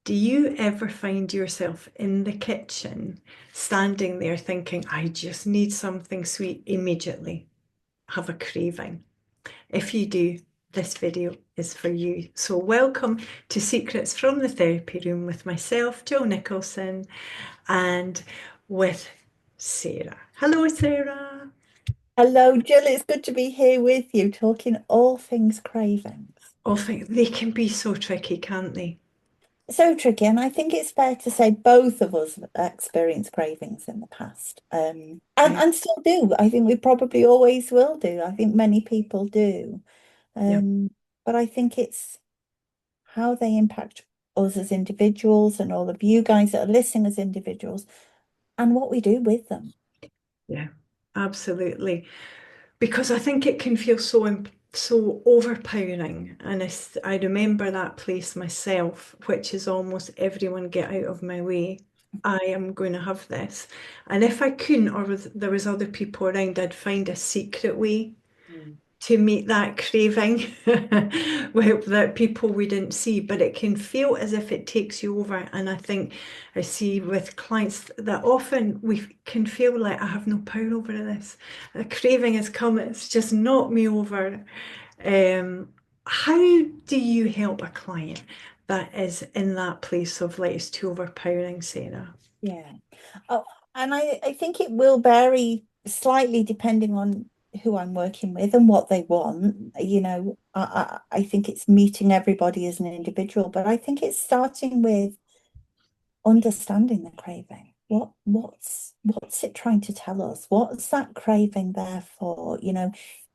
Do you ever find yourself in the kitchen, standing there thinking, I just need something sweet immediately? Have a craving? If you do, this video is for you. So welcome to Secrets from the Therapy Room with myself, Jill Nicholson, and with Sarah. Hello, Sarah. Hello, Jill. It's good to be here with you, talking all things cravings. Often they can be so tricky, can't they? So tricky, and I think it's fair to say both of us have experienced cravings in the past, and Yeah, and still do. I think we probably always will do. I think many people do, yeah, um, but I think it's how they impact us as individuals, and all of you guys that are listening as individuals, and what we do with them. yeah, absolutely. Because I think it can feel so overpowering. And I remember that place myself, which is almost everyone get out of my way. I am going to have this. And if I couldn't, or there was other people around, I'd find a secret way Mm. to meet that craving that people wouldn't see, but it can feel as if it takes you over. And I think I see with clients that often we can feel like I have no power over this. A craving has come, it's just knocked me over. Um, how do you help a client that is in that place of like it's too overpowering, Sarah? Yeah. Oh, and I think it will vary slightly depending on who I'm working with and what they want. I think it's meeting everybody as an individual, but I think it's starting with understanding the craving. What's it trying to tell us? What's that craving there for?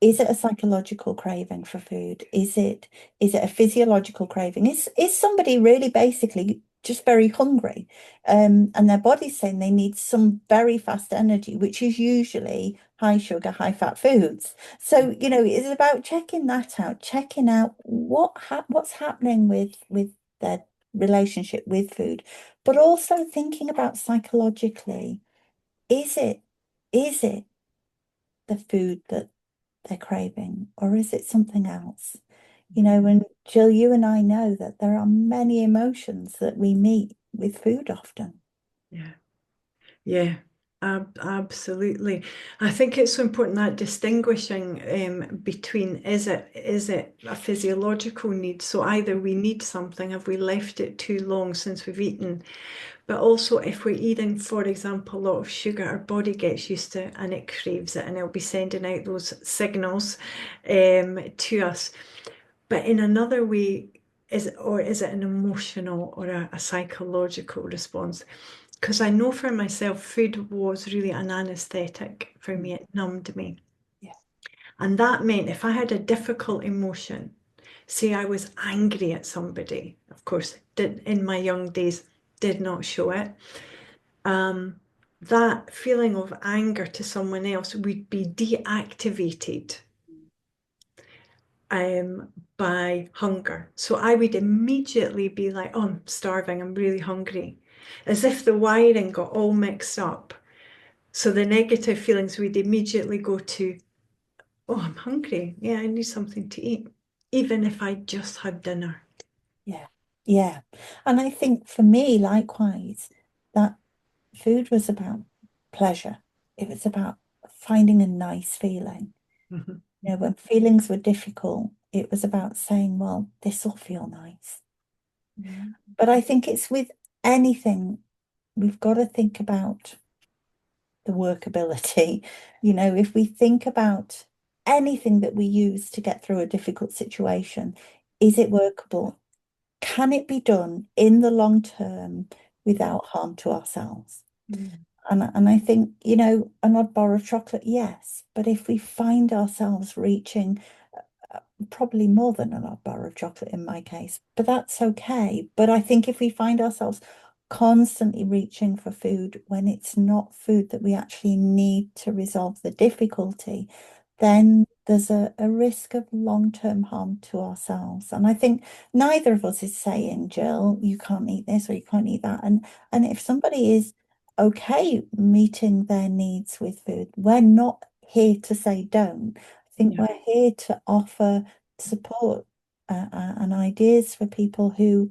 Is it a psychological craving for food? Is it a physiological craving? Is somebody really basically just very hungry? And their body's saying they need some very fast energy, which is usually high sugar, high fat foods. So, it's about checking that out, checking out what's happening with their relationship with food, but also thinking about psychologically, is it is it the food that they're craving, or is it something else? And Jill, you and I know that there are many emotions that we meet with food often. Yeah. Yeah, absolutely. I think it's so important that distinguishing between is it a physiological need? So either we need something, have we left it too long since we've eaten? But also if we're eating, for example, a lot of sugar, our body gets used to it and it craves it and it'll be sending out those signals to us. But in another way, is it an emotional or a psychological response? Because I know for myself, food was really an anesthetic for me. It numbed me. Yeah. And that meant if I had a difficult emotion, say I was angry at somebody, of course, did in my young days, did not show it. Um, that feeling of anger to someone else would be deactivated um, by hunger. So I would immediately be like, oh, I'm starving, I'm really hungry, as if the wiring got all mixed up. So the negative feelings would immediately go to, oh, I'm hungry. Yeah, I need something to eat, even if I just had dinner. Yeah. Yeah. And I think for me, likewise, that food was about pleasure. It was about finding a nice feeling. Mhm. When feelings were difficult, it was about saying, well, this will feel nice. Yeah. But I think it's with anything, we've got to think about the workability. If we think about anything that we use to get through a difficult situation, is it workable? Can it be done in the long term without harm to ourselves? Mm. And I think, an odd bar of chocolate, yes. But if we find ourselves reaching probably more than an odd bar of chocolate in my case, but that's okay. But I think if we find ourselves constantly reaching for food when it's not food that we actually need to resolve the difficulty, then there's a risk of long-term harm to ourselves. And I think neither of us is saying, Jill, you can't eat this or you can't eat that. And if somebody is okay meeting their needs with food, we're not here to say don't. I think Yeah. we're here to offer support and ideas for people who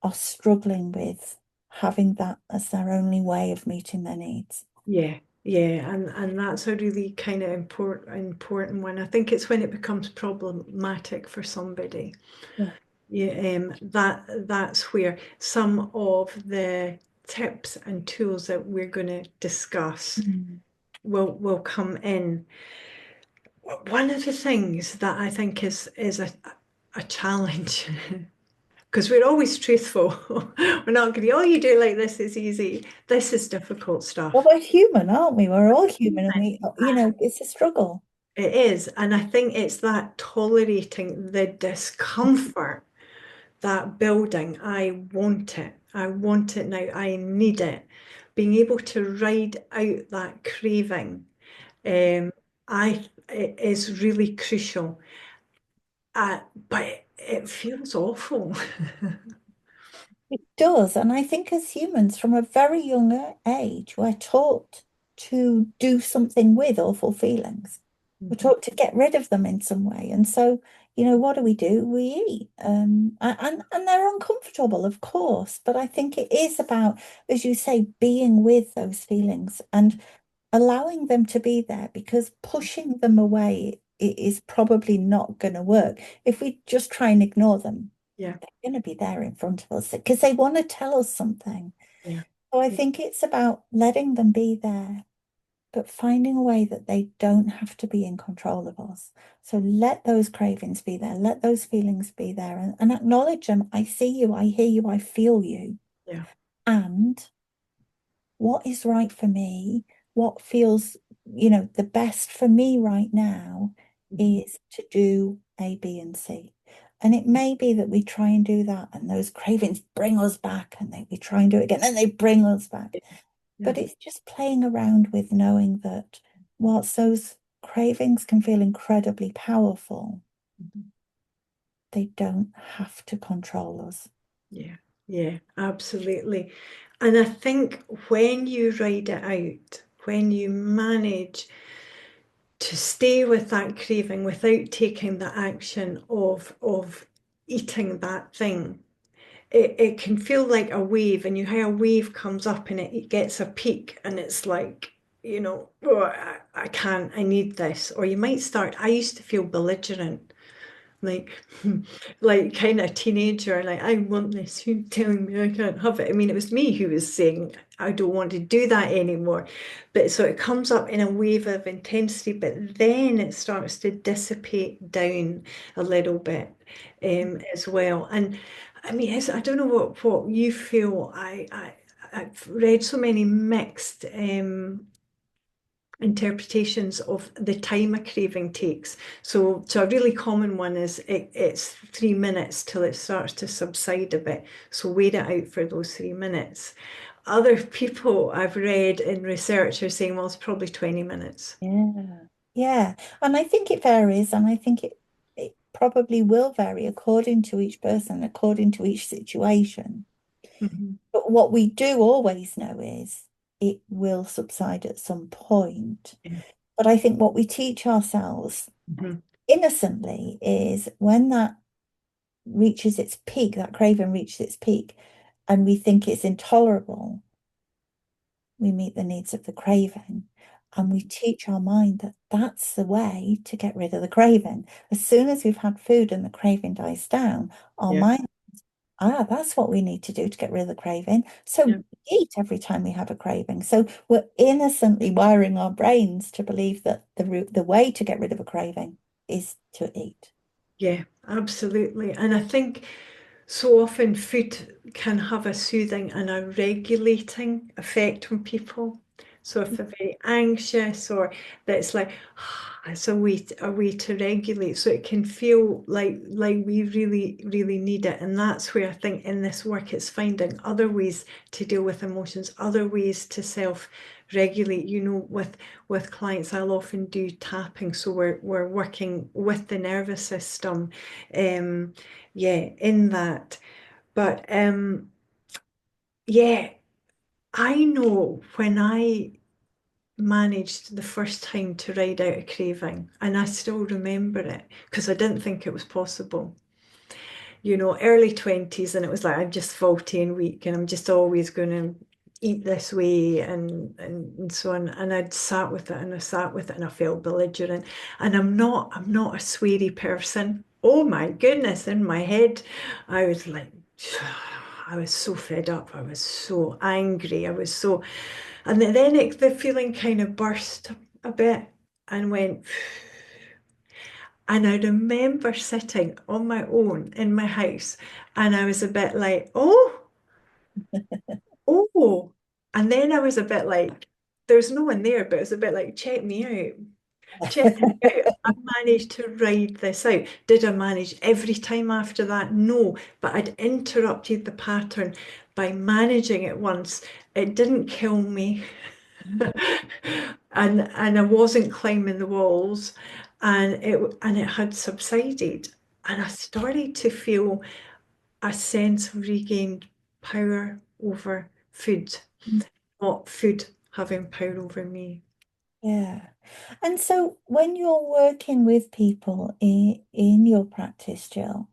are struggling with having that as their only way of meeting their needs. Yeah, yeah, and that's a really kind of important one. I think it's when it becomes problematic for somebody. Yeah. Yeah, that's where some of the tips and tools that we're going to discuss Mm. will come in. One of the things that I think is a challenge because we're always truthful. We're not going to be, oh, you do it like this is easy. This is difficult Well, stuff. we're human, aren't we? We're all human, and it's a struggle. It is. And I think it's that tolerating the discomfort, that building. I want it. I want it now. I need it. Being able to ride out that craving, um, it is really crucial. But it feels awful. It does. And I think as humans, from a very young age, we're taught to do something with awful feelings. We're Mhm. taught to get rid of them in some way. And so, what do? We eat. And they're uncomfortable, of course. But I think it is about, as you say, being with those feelings and allowing them to be there, because pushing them away is probably not going to work. If we just try and ignore them, Yeah, going to be there in front of us because they want to tell us something. yeah, So I think it's about letting them be there, but finding a way that they don't have to be in control of us. So let those cravings be there, let those feelings be there, and acknowledge them. I see you, I hear you, I feel you. yeah. And what is right for me, what feels, the best for me right now Mhm. is to do A, B, and C. And it may be that we try and do that, and those cravings bring us back, and we try and do it again, and they bring us back. Yeah. But it's just playing around with knowing that whilst those cravings can feel incredibly powerful, Mhm. they don't have to control us. Yeah, yeah, absolutely. And I think when you ride it out, when you manage to stay with that craving without taking the action of eating that thing, it can feel like a wave, and you how a wave comes up and it gets a peak, and it's like, oh, I can't, I need this. Or you might start, I used to feel belligerent like like kind of teenager, like I want this, who's telling me I can't have it? I mean, it was me who was saying I don't want to do that anymore. But so it comes up in a wave of intensity, but then it starts to dissipate down a little bit as well. And I mean, I don't know what you feel. I've read so many mixed interpretations of the time a craving takes. So a really common one is it's 3 minutes till it starts to subside a bit. So wait it out for those 3 minutes. Other people I've read in research are saying, well, it's probably 20 minutes. Yeah. Yeah. And I think it varies, and I think it probably will vary according to each person, according to each situation. Mhm. But what we do always know is it will subside at some point. Yeah. But I think what we teach ourselves Mhm. innocently is when that reaches its peak, that craving reaches its peak, and we think it's intolerable, we meet the needs of the craving. And we teach our mind that that's the way to get rid of the craving. As soon as we've had food and the craving dies down, our Yeah. mind, that's what we need to do to get rid of the craving. So Yeah. eat every time we have a craving. So we're innocently wiring our brains to believe that the way to get rid of a craving is to eat. Yeah, absolutely. And I think so often food can have a soothing and a regulating effect on people. So if they're very anxious or that's like it's a way to regulate. So it can feel like we really, really need it. And that's where I think in this work it's finding other ways to deal with emotions, other ways to self-regulate. With clients, I'll often do tapping. So we're working with the nervous system. Yeah, in that. But yeah, I know when I managed the first time to ride out a craving, and I still remember it because I didn't think it was possible. early 20s, and it was like I'm just faulty and weak and I'm just always going to eat this way and so on. And I'd sat with it and I sat with it and I felt belligerent. And I'm not a sweary person. Oh my goodness, in my head, I was like, I was so fed up. I was so angry. And then the feeling kind of burst a bit and went, and I remember sitting on my own in my house and I was a bit like, oh. And then I was a bit like, there's no one there, but it was a bit like, check me out. Check me out. I managed to ride this out. Did I manage every time after that? No, but I'd interrupted the pattern by managing it once. It didn't kill me. And I wasn't climbing the walls and it had subsided. And I started to feel a sense of regained power over food, not food having power over me. Yeah. And so when you're working with people in your practice, Jill,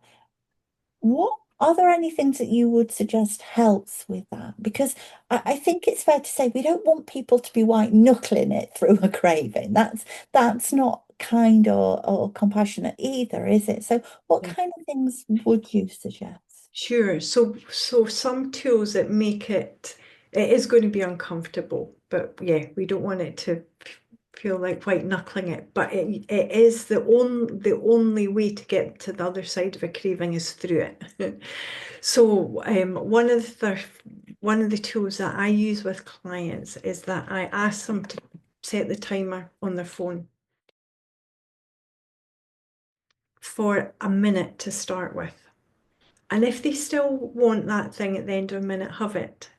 what are there any things that you would suggest helps with that? Because I think it's fair to say we don't want people to be white knuckling it through a craving. That's not kind or compassionate either, is it? So what Yeah. kind of things would you suggest? Sure. So some tools that make it is going to be uncomfortable, but yeah, we don't want it to feel like white knuckling it. But it is the only way to get to the other side of a craving is through it. So one of the tools that I use with clients is that I ask them to set the timer on their phone for a minute to start with. And if they still want that thing at the end of a minute, have it.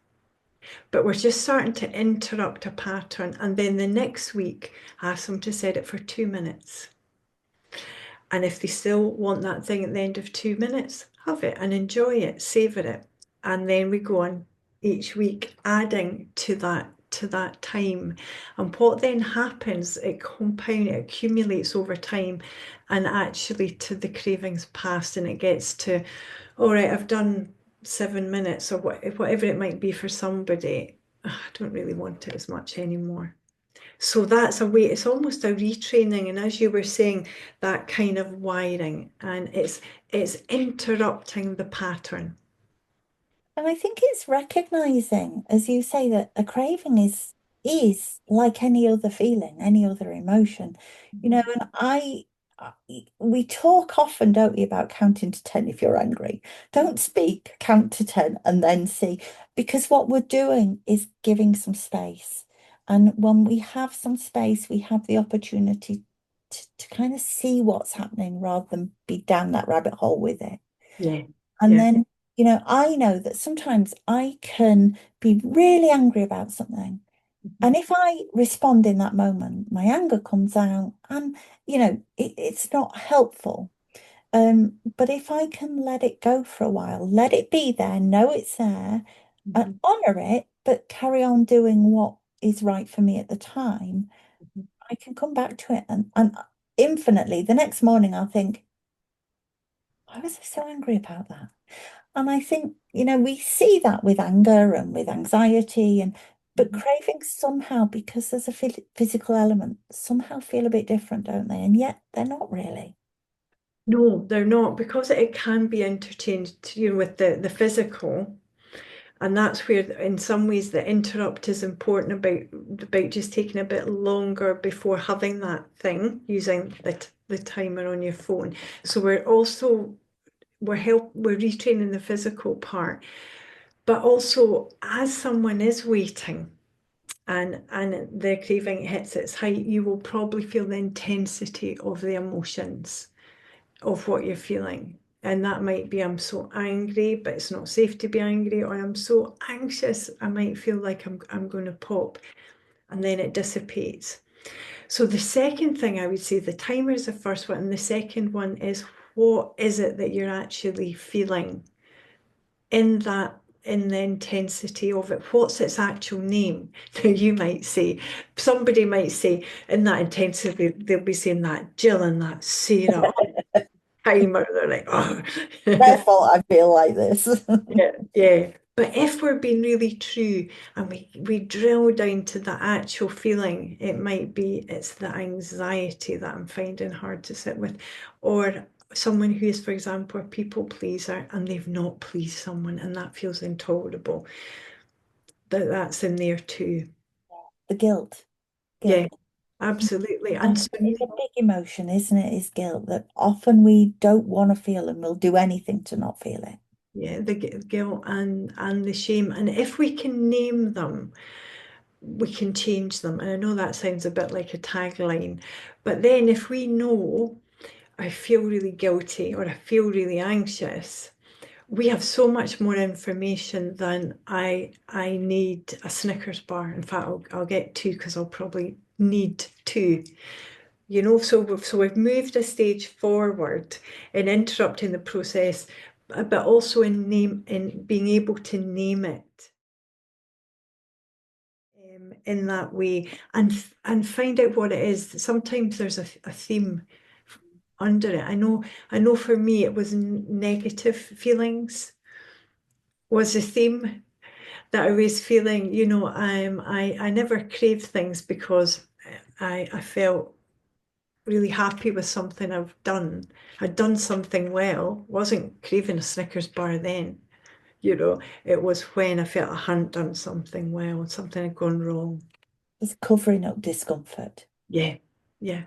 But we're just starting to interrupt a pattern. And then the next week, ask them to set it for 2 minutes. And if they still want that thing at the end of 2 minutes, have it and enjoy it, savor it. And then we go on each week adding to that time. And what then happens, it accumulates over time and actually to the cravings past and it gets to, all right, I've done 7 minutes or whatever it might be for somebody. I don't really want it as much anymore. So that's a way, it's almost a retraining. And as you were saying, that kind of wiring, and it's interrupting the pattern. And I think it's recognizing, as you say, that a craving is like any other feeling, any other emotion. Mhm. And we talk often, don't we, about counting to 10 if you're angry. Don't speak, count to 10 and then see. Because what we're doing is giving some space. And when we have some space, we have the opportunity to kind of see what's happening rather than be down that rabbit hole with it. Yeah, And yeah. then, I know that sometimes I can be really angry about something. Mhm. And if I respond in that moment, my anger comes out and, it's not helpful. But if I can let it go for a while, let it be there, know it's there, and Mhm. honor it, but carry on doing what is right for me at the time, Mhm. I can come back to it and infinitely the next morning I'll think, why was I so angry about that? And I think, we see that with anger and with anxiety but Mhm. cravings somehow, because there's a physical element, somehow feel a bit different, don't they? And yet they're not really. No, they're not because it can be interchanged, with the physical. And that's where, in some ways, the interrupt is important about just taking a bit longer before having that thing, using the timer on your phone. So we're retraining the physical part, but also as someone is waiting and the craving hits its height, you will probably feel the intensity of the emotions of what you're feeling. And that might be, I'm so angry, but it's not safe to be angry, or I'm so anxious, I might feel like I'm going to pop, and then it dissipates. So the second thing I would say, the timer is the first one, and the second one is, what is it that you're actually feeling in the intensity of it? What's its actual name? Now you might say, somebody might say, in that intensity, they'll be saying that Jill and that Sarah. timer. They're like, oh. Their fault I feel like this. Yeah, yeah. But if we're being really true and we drill down to the actual feeling, it might be it's the anxiety that I'm finding hard to sit with, or someone who is, for example, a people pleaser and they've not pleased someone and that feels intolerable. That's in there too. The guilt, Yeah, guilt. absolutely. And And so, it's a big emotion, isn't it? Is guilt that often we don't want to feel and we'll do anything to not feel it. yeah, the guilt and the shame. And if we can name them, we can change them. And I know that sounds a bit like a tagline, but then if we know I feel really guilty or I feel really anxious, we have so much more information than I need a Snickers bar. In fact, I'll get two because I'll probably need two. So we've moved a stage forward in interrupting the process, but also in being able to name it in that way and find out what it is. Sometimes there's a theme under it. I know for me it was negative feelings was the theme that I was feeling. I never craved things because I felt really happy with something I've done. I'd done something well, wasn't craving a Snickers bar then. It was when I felt I hadn't done something well, something had gone wrong. It's covering up discomfort. Yeah, yeah,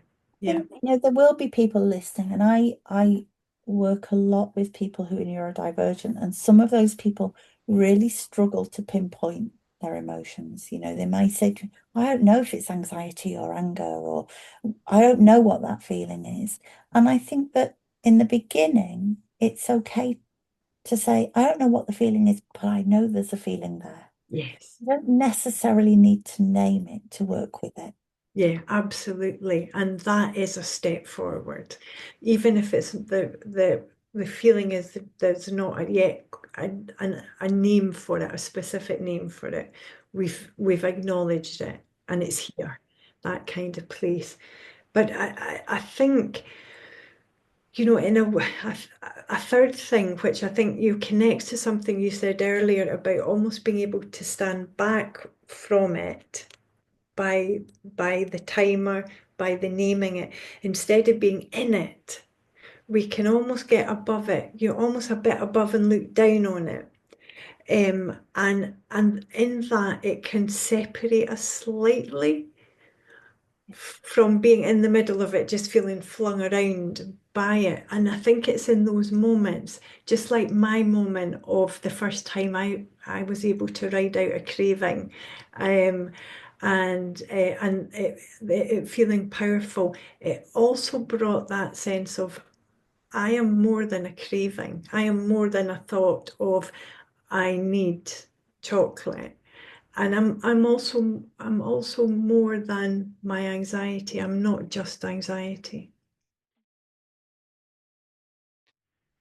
I yeah. think, there will be people listening, and I work a lot with people who are neurodivergent, and some of those people really struggle to pinpoint their emotions. They might say, I don't know if it's anxiety or anger, or I don't know what that feeling is. And I think that in the beginning, it's okay to say, I don't know what the feeling is, but I know there's a feeling there. Yes. You don't necessarily need to name it to work with it. Yeah, absolutely. And that is a step forward. Even if it's the feeling is that there's not yet a name for it, a specific name for it. We've acknowledged it and it's here, that kind of place. But I think, in a third thing, which I think you connects to something you said earlier about almost being able to stand back from it by the timer, by the naming it, instead of being in it, we can almost get above it. You're almost a bit above and look down on it. And in that it can separate us slightly from being in the middle of it, just feeling flung around by it. And I think it's in those moments, just like my moment of the first time I was able to ride out a craving, and it feeling powerful. It also brought that sense of I am more than a craving. I am more than a thought of I need chocolate. And I'm also more than my anxiety. I'm not just anxiety.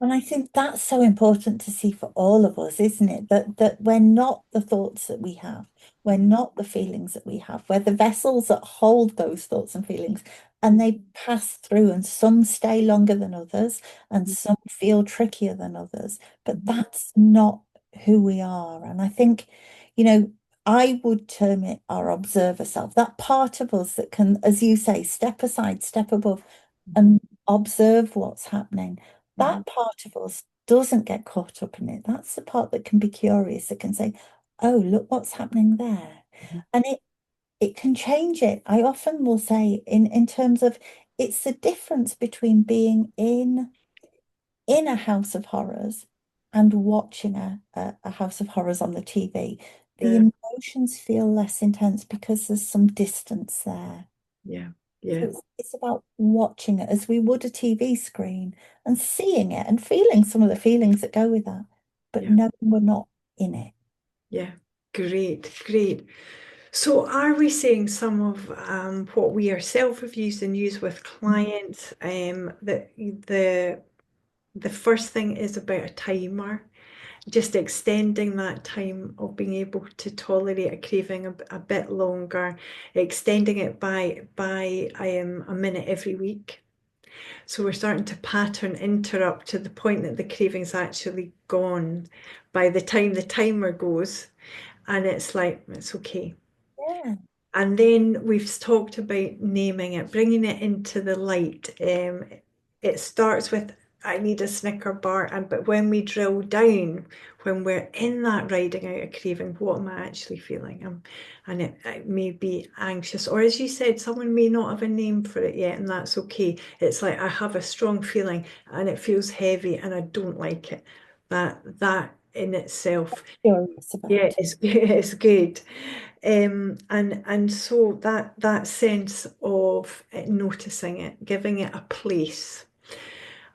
And I think that's so important to see for all of us, isn't it? That we're not the thoughts that we have, we're not the feelings that we have, we're the vessels that hold those thoughts and feelings, and they pass through, and some stay longer than others, and some feel trickier than others. But that's not who we are. And I think, I would term it our observer self, that part of us that can, as you say, step aside, step above, and observe what's happening. Mhm. That part of us doesn't get caught up in it. That's the part that can be curious, that can say, oh, look what's happening there. Mhm. And it can change it. I often will say in terms of it's the difference between being in a house of horrors and watching a house of horrors on the TV. The Yeah, emotions feel less intense because there's some distance there. yeah, So yeah, it's about watching it as we would a TV screen and seeing it and feeling some of the feelings that go with that, but yeah, knowing we're not in it. yeah. Great, great. So are we saying some of what we ourselves have used and use with clients, that the first thing is about a timer, just extending that time of being able to tolerate a craving a bit longer, extending it by a minute every week. So we're starting to pattern interrupt to the point that the craving's actually gone by the time the timer goes. And it's like, it's okay. Yeah. And then we've talked about naming it, bringing it into the light. It starts with, I need a Snicker bar, but when we drill down, when we're in that riding out a craving, what am I actually feeling? And it may be anxious, or as you said, someone may not have a name for it yet, and that's okay. It's like I have a strong feeling, and it feels heavy, and I don't like it. That in itself, Curious yeah, about it. it's good. And so that sense of noticing it, giving it a place.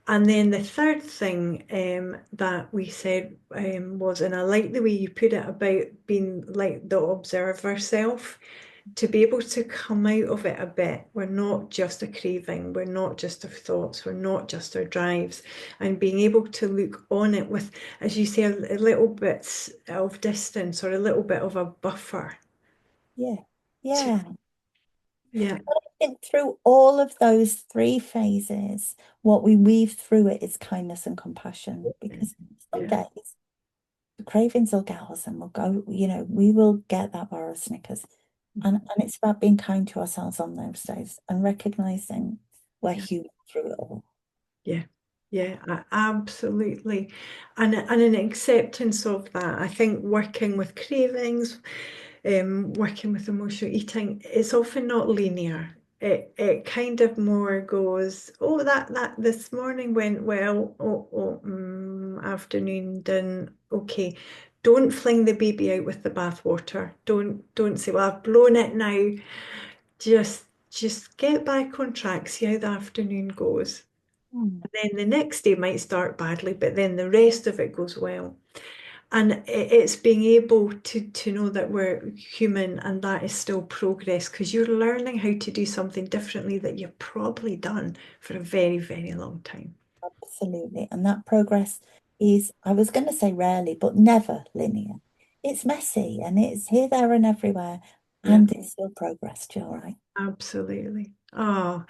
And then the third thing that we said was, and I like the way you put it about being like the observer self, to be able to come out of it a bit. We're not just a craving, we're not just our thoughts, we're not just our drives, and being able to look on it with, as you say, a little bit of distance or a little bit of a buffer. Yeah. To, Yeah. yeah, I think through all of those three phases, what we weave through it is kindness and compassion. Because some yeah, days the cravings will get us and we'll go, we will get that bar of Snickers. And it's about being kind to ourselves on those days and recognizing we're yeah. human through it all. Yeah, yeah, absolutely. And an acceptance of that. I think working with cravings, working with emotional eating, it's often not linear. It kind of more goes, oh, that this morning went well. Afternoon didn't. Okay. Don't fling the baby out with the bathwater. Don't say, well, I've blown it now. Just get back on track, see how the afternoon goes. Hmm. Then the next day might start badly, but then the rest of it goes well. And it's being able to know that we're human and that is still progress because you're learning how to do something differently that you've probably done for a very, very long time. Absolutely. And that progress is, I was going to say rarely, but never linear. It's messy and it's here, there, and everywhere. Yeah, And it's still progress, Jill, right? absolutely. Oh,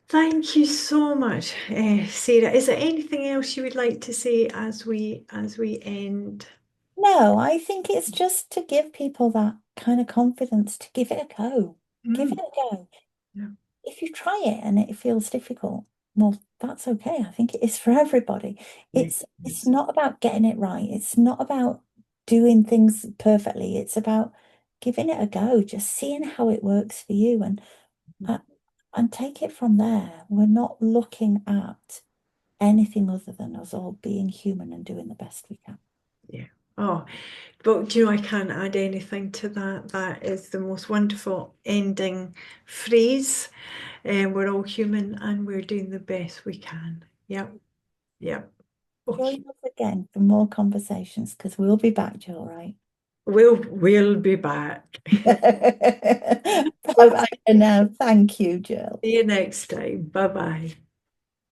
thank you so much, Sarah. Is there anything else you would like to say as we end? No, I think it's just to give people that kind of confidence to give it a go. Give it Mm, a go. yeah, If you try it and it feels difficult, well, that's okay. I think it is for everybody. yeah, It's not about getting it right. It's not about doing things perfectly. It's about giving it a go, just seeing how it works for you uh, and take it from there. We're not looking at anything other than us all being human and doing the best we can. yeah. Oh, but do you know, I can't add anything to that. That is the most wonderful ending phrase. We're all human and we're doing the best we can. Yep, yep. Okay. Join us again for more conversations because we'll be back, Jill, right? We'll be back. Bye Bye bye bye. for now. Thank you, Jill. See you next time. Bye bye.